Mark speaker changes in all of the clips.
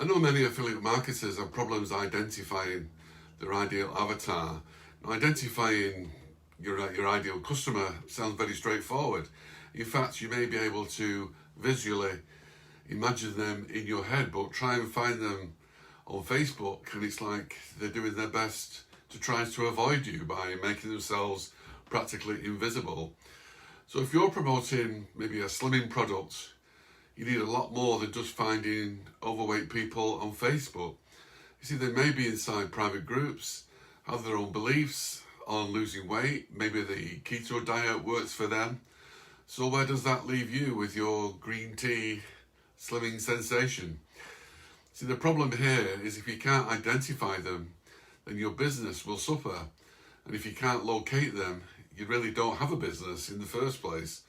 Speaker 1: I know many affiliate marketers have problems identifying their ideal avatar. Now, identifying your ideal customer sounds very straightforward. In fact, you may be able to visually imagine them in your head, but try and find them on Facebook and it's like they're doing their best to try to avoid you by making themselves practically invisible. So if you're promoting maybe a slimming product, you need a lot more than just finding overweight people on Facebook. You see, they may be inside private groups, have their own beliefs on losing weight, maybe the keto diet works for them. So where does that leave you with your green tea slimming sensation? See, the problem here is if you can't identify them, then your business will suffer. And if you can't locate them, you really don't have a business in the first place.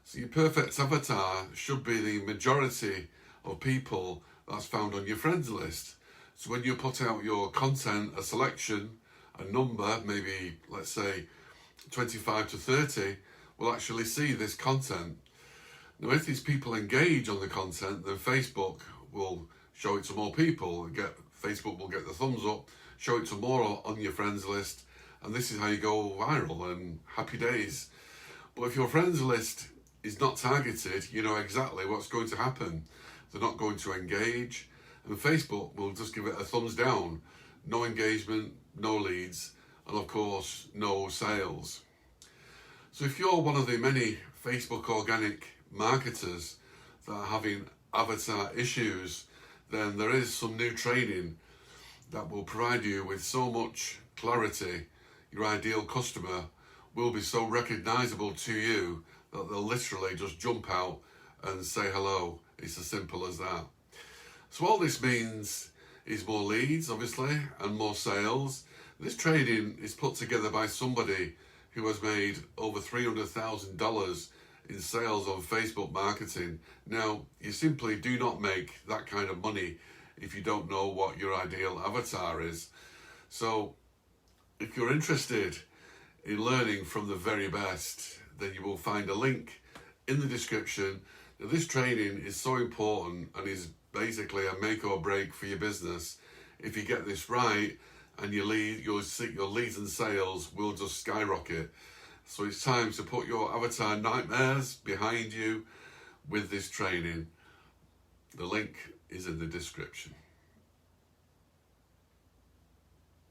Speaker 1: So your perfect avatar should be the majority of people that's found on your friends list. So when you put out your content, a selection, a number, maybe let's say 25 to 30, will actually see this content. Now if these people engage on the content, then Facebook will show it to more people. Facebook will get the thumbs up, show it to more on your friends list, and this is how you go viral and happy days. But if your friends list is not targeted, you know exactly what's going to happen. They're not going to engage, and Facebook will just give it a thumbs down. No engagement, no leads, and of course, no sales. So if you're one of the many Facebook organic marketers that are having avatar issues, then there is some new training that will provide you with so much clarity. Your ideal customer will be so recognizable to you that they'll literally just jump out and say hello. It's as simple as that. So all this means is more leads, obviously, and more sales. This training is put together by somebody who has made over $300,000 in sales on Facebook marketing. Now, you simply do not make that kind of money if you don't know what your ideal avatar is. So if you're interested in learning from the very best, then you will find a link in the description. Now, this training is so important and is basically a make or break for your business. If you get this right, and your leads and sales will just skyrocket. So it's time to put your avatar nightmares behind you with this training. The link is in the description.